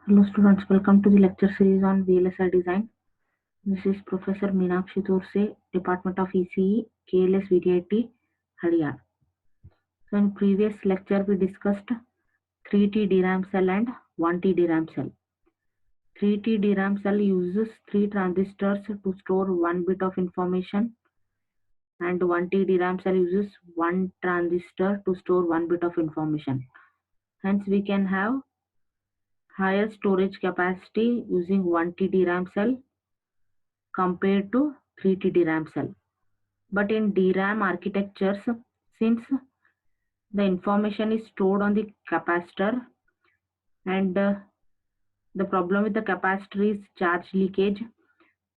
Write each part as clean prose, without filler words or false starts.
Hello students, welcome to the lecture series on VLSI design. This is Professor Meenakshi Thorse, Department of ECE, KLS VTIT, Haldia. So in previous lecture we discussed 3T DRAM cell and 1T DRAM cell. 3T DRAM cell uses 3 transistors to store 1 bit of information, and 1T DRAM cell uses 1 transistor to store 1 bit of information. Hence we can have higher storage capacity using 1T DRAM cell compared to 3T DRAM cell. But in DRAM architectures, since the information is stored on the capacitor, and the problem with the capacitor is charge leakage,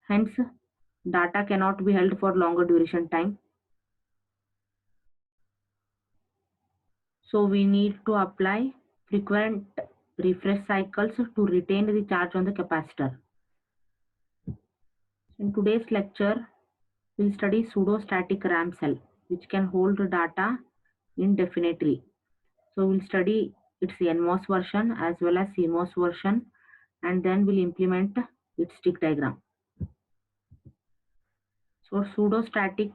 hence data cannot be held for longer duration time. So we need to apply frequent refresh cycles to retain the charge on the capacitor. In today's lecture, we'll study pseudostatic RAM cell, which can hold data indefinitely. So we'll study its NMOS version as well as CMOS version, and then we'll implement its stick diagram. So pseudostatic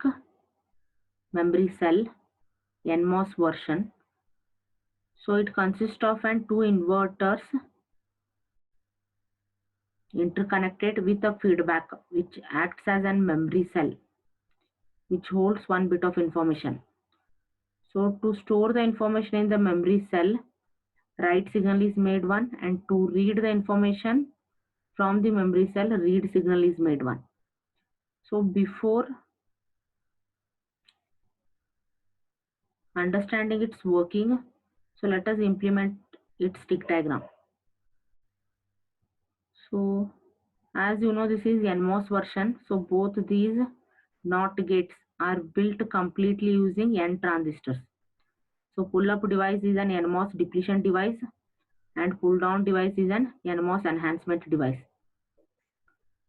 memory cell NMOS version. So it consists of two inverters interconnected with a feedback which acts as a memory cell which holds 1 bit of information. So to store the information in the memory cell, write signal is made 1, and to read the information from the memory cell, read signal is made 1. So before understanding its working, so let us implement its stick diagram. So as you know, this is NMOS version. So both these NOT gates are built completely using N transistors. So pull-up device is an NMOS depletion device, and pull-down device is an NMOS enhancement device.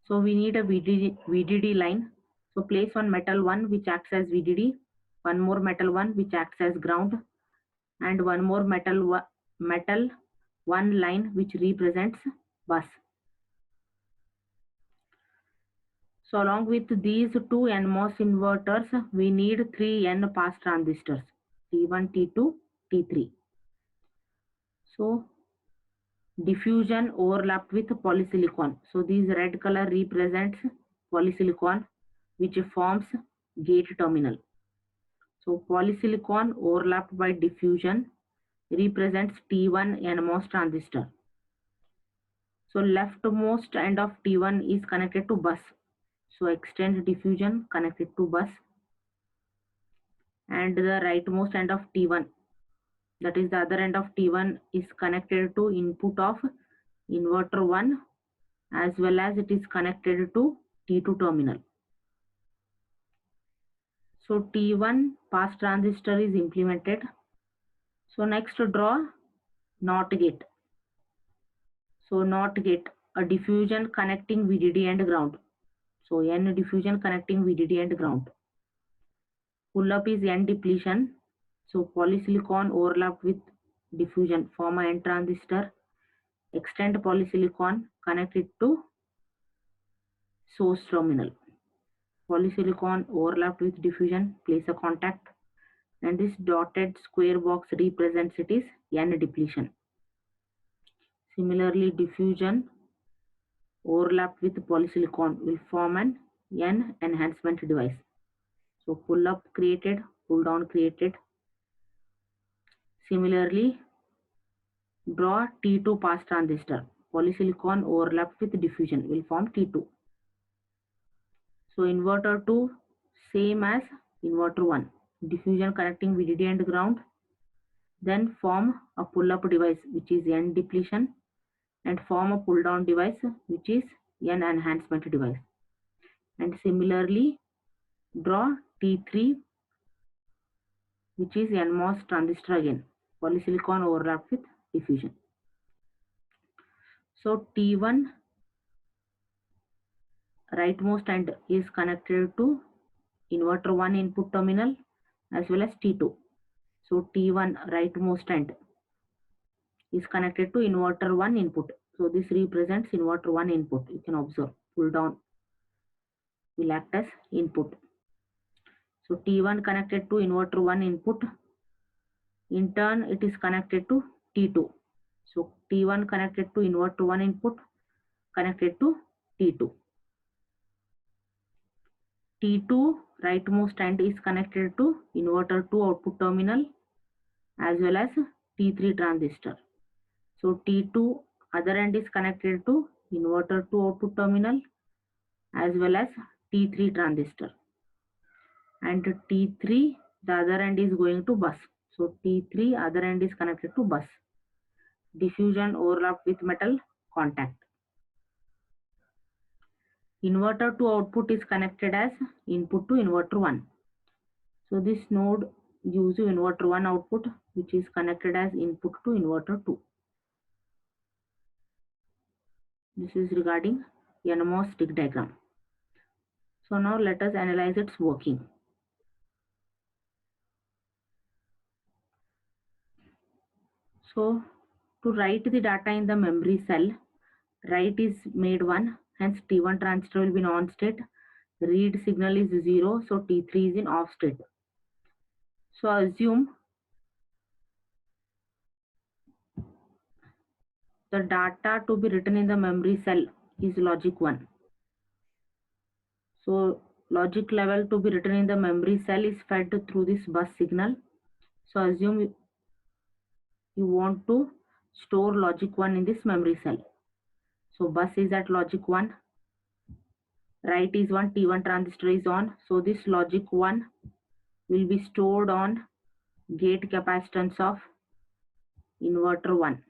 So we need a VDD line. So place one metal one which acts as VDD, one more metal one which acts as ground, and one more metal one line which represents bus. So along with these two NMOS inverters, we need 3 N pass transistors, T1, T2, T3. So diffusion overlapped with polysilicon. So these red color represents polysilicon which forms gate terminal. So polysilicon overlapped by diffusion represents T1 NMOS transistor. So leftmost end of T1 is connected to bus. So extend diffusion connected to bus, and the rightmost end of T1, that is the other end of T1, is connected to input of inverter 1, as well as it is connected to T2 terminal. So T1 pass transistor is implemented. So next draw NOT gate. So NOT gate, a diffusion connecting VDD and ground. So N diffusion connecting VDD and ground. Pull up is N depletion. So polysilicon overlapped with diffusion form a N transistor. Extend polysilicon, connect it to source terminal. Polysilicon overlapped with diffusion, place a contact, and this dotted square box represents it is N depletion. Similarly, diffusion overlapped with polysilicon will form an N enhancement device. So pull up created, pull down created. Similarly, draw T2 pass transistor. Polysilicon overlapped with diffusion will form T2. So inverter 2 same as inverter 1. Diffusion connecting VDD and ground. Then form a pull-up device which is N depletion, and form a pull-down device which is N enhancement device. And similarly, draw T3 which is NMOS transistor again. Polysilicon overlapped with diffusion. So T1 rightmost end is connected to inverter 1 input terminal as well as T2. So T1 rightmost end is connected to inverter 1 input. So this represents inverter 1 input. You can observe pull down will act as input. So T1 connected to inverter 1 input. In turn, it is connected to T2. So T1 connected to inverter 1 input connected to T2. T2 rightmost end is connected to inverter 2 output terminal as well as T3 transistor. So T2 other end is connected to inverter 2 output terminal as well as T3 transistor. And T3 the other end is going to bus. So T3 other end is connected to bus. Diffusion overlap with metal contact. Inverter 2 output is connected as input to inverter 1. So this node gives you inverter 1 output which is connected as input to inverter 2. This is regarding NMOS stick diagram. So now let us analyze its working. So to write the data in the memory cell, write is made 1, hence T1 transistor will be in on state. Read signal is 0, so T3 is in off state. So assume the data to be written in the memory cell is logic 1. So logic level to be written in the memory cell is fed through this bus signal. So assume you want to store logic 1 in this memory cell. So bus is at logic 1, write is 1, T1 transistor is on. So this logic 1 will be stored on gate capacitance of inverter 1.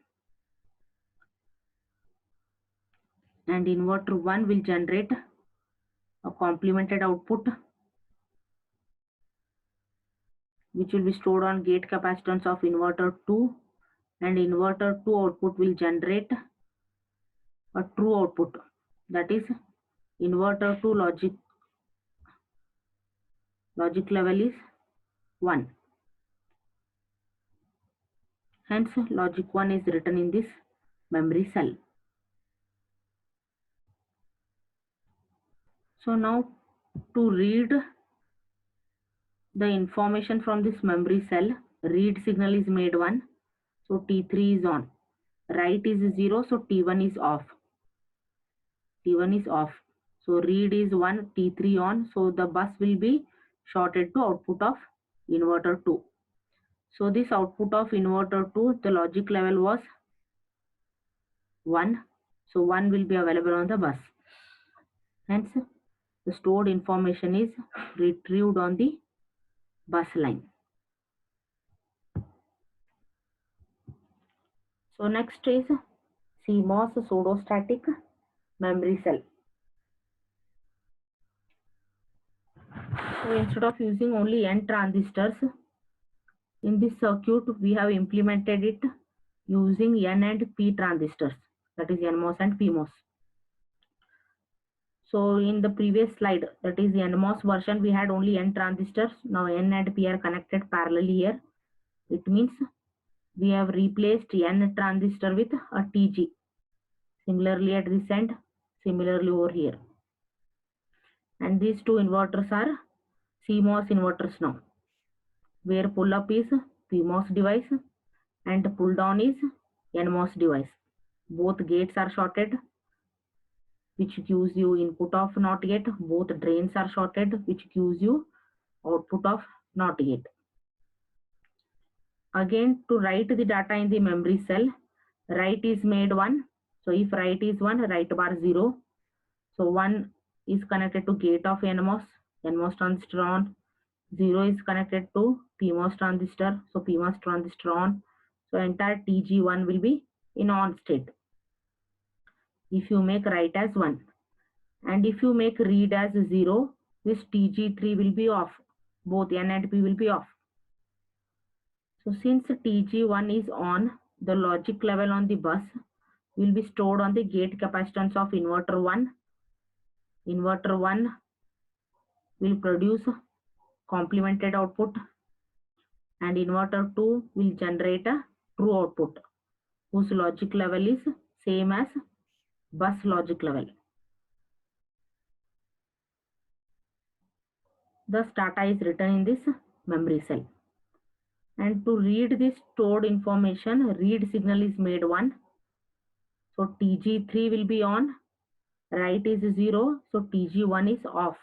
And inverter 1 will generate a complemented output which will be stored on gate capacitance of inverter 2, and inverter 2 output will generate a true output, that is inverter 2 logic level is 1. Hence logic 1 is written in this memory cell. So now to read the information from this memory cell, read signal is made 1, so T3 is on. Write is 0, so T1 is off. T1 is off. So read is 1, T3 on, so the bus will be shorted to output of inverter 2. So this output of inverter 2, the logic level was 1. So 1 will be available on the bus. Hence, the stored information is retrieved on the bus line. So next is CMOS pseudostatic memory cell. So instead of using only N transistors, in this circuit we have implemented it using N and P transistors, that is NMOS and PMOS. So in the previous slide, that is the NMOS version, we had only N transistors. Now N and P are connected parallelly here. It means we have replaced N transistor with a TG. Similarly at this end, similarly over here. And these two inverters are CMOS inverters now, where pull up is PMOS device and pull down is NMOS device. Both gates are shorted, which gives you input of NOT gate. Both drains are shorted, which gives you output of NOT gate. Again, to write the data in the memory cell, write is made 1. So if write is 1, write bar 0. So 1 is connected to gate of NMOS transistor on. 0 is connected to PMOS transistor, so PMOS transistor on. So entire TG1 will be in on state if you make write as 1. And if you make read as 0, this TG3 will be off. Both N and P will be off. So since TG1 is on, the logic level on the bus will be stored on the gate capacitance of inverter 1. Inverter 1 will produce complemented output, and inverter 2 will generate a true output whose logic level is same as bus logic level. Thus data is written in this memory cell. And to read this stored information, read signal is made 1. So TG3 will be on, write is 0, so TG1 is off.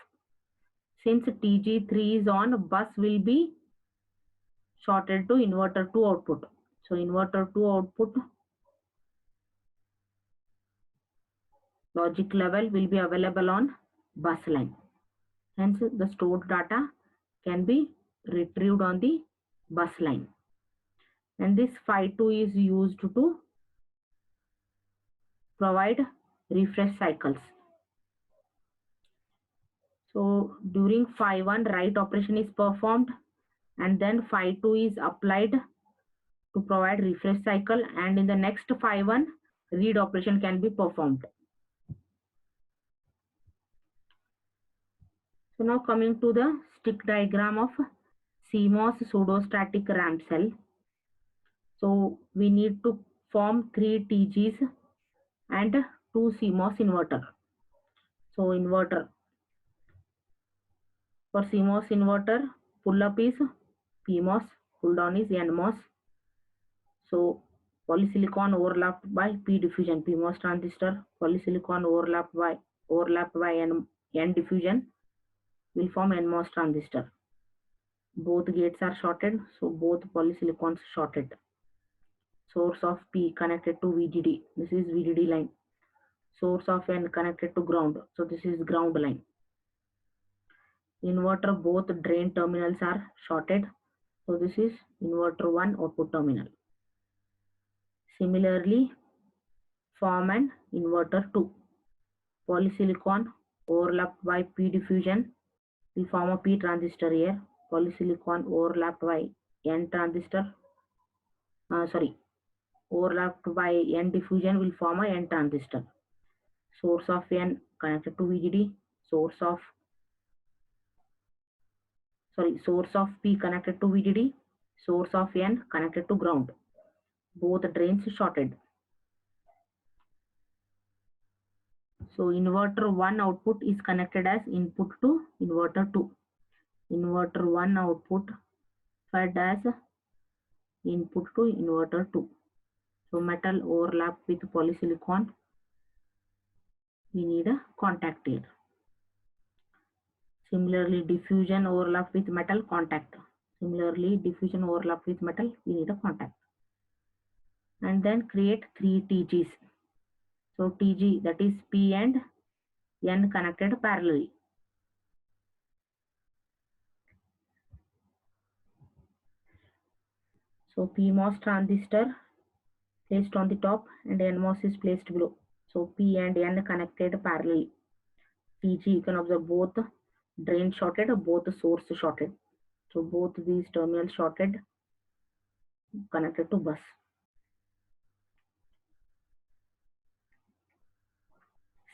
Since TG3 is on, bus will be shorted to inverter 2 output. So inverter 2 output logic level will be available on bus line. Hence the stored data can be retrieved on the bus line. And this phi2 is used to provide refresh cycles. So during phi1 write operation is performed, and then phi2 is applied to provide refresh cycle, and in the next phi1 read operation can be performed. So now coming to the stick diagram of CMOS pseudostatic ramp cell. So we need to form 3 TGs and 2 CMOS inverter. So inverter, for CMOS inverter, pull up is PMOS, pull down is NMOS. So polysilicon overlapped by P diffusion, PMOS transistor, polysilicon overlapped by N diffusion will form NMOS transistor. Both gates are shorted, so both polysilicons shorted. Source of P connected to VDD. This is VDD line. Source of N connected to ground. So this is ground line. Inverter, both drain terminals are shorted. So this is inverter 1 output terminal. Similarly, form an inverter 2. Polysilicon overlapped by P diffusion will form a P transistor here. Polysilicon overlapped by N transistor. Overlapped by N diffusion will form a N transistor. Source of N connected to VDD. Source of P connected to VDD. Source of N connected to ground. Both drains shorted. So inverter 1 output is connected as input to inverter 2. Inverter 1 output fed as input to inverter 2. So metal overlap with polysilicon. We need a contact here. Similarly, diffusion overlap with metal, contact. Similarly, diffusion overlap with metal, we need a contact. And then create 3 TGs. So TG, that is P and N connected parallelly. So PMOS transistor placed on the top and NMOS is placed below. So P and N connected parallelly. TG, you can observe both drain shorted, both source shorted. So both these terminals shorted, connected to bus.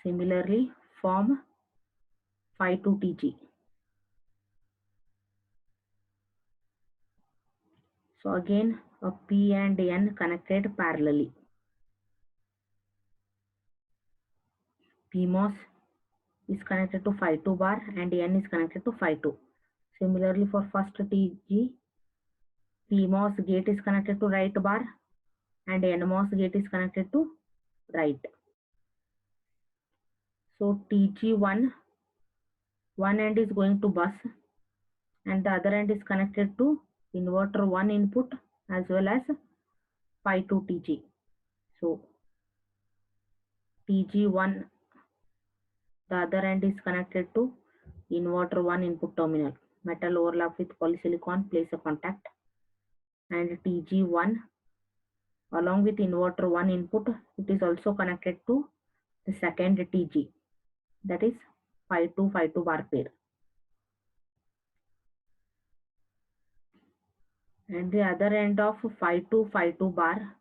Similarly, form phi2 TG. So again, a P and N connected parallelly. PMOS is connected to phi2 bar and N is connected to phi2. Similarly, for first TG, PMOS gate is connected to right bar and NMOS gate is connected to right. So TG1, one end is going to bus and the other end is connected to inverter 1 input as well as phi2 TG. So TG1, the other end is connected to inverter 1 input terminal. Metal overlap with polysilicon, place a contact. And TG1 along with inverter 1 input, it is also connected to the second TG, that is phi2 bar pair. And the other end of phi2 bar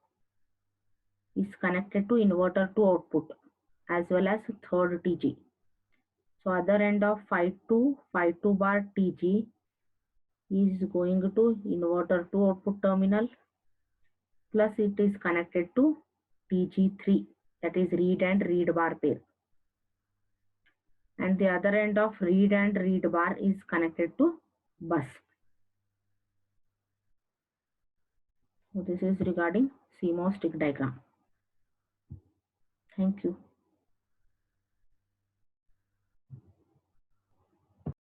is connected to inverter 2 output as well as third TG. So other end of phi2 bar TG is going to inverter 2 output terminal plus it is connected to TG3, that is read and read bar pair, and the other end of read and read bar is connected to bus. So this is regarding CMOS stick diagram. Thank you.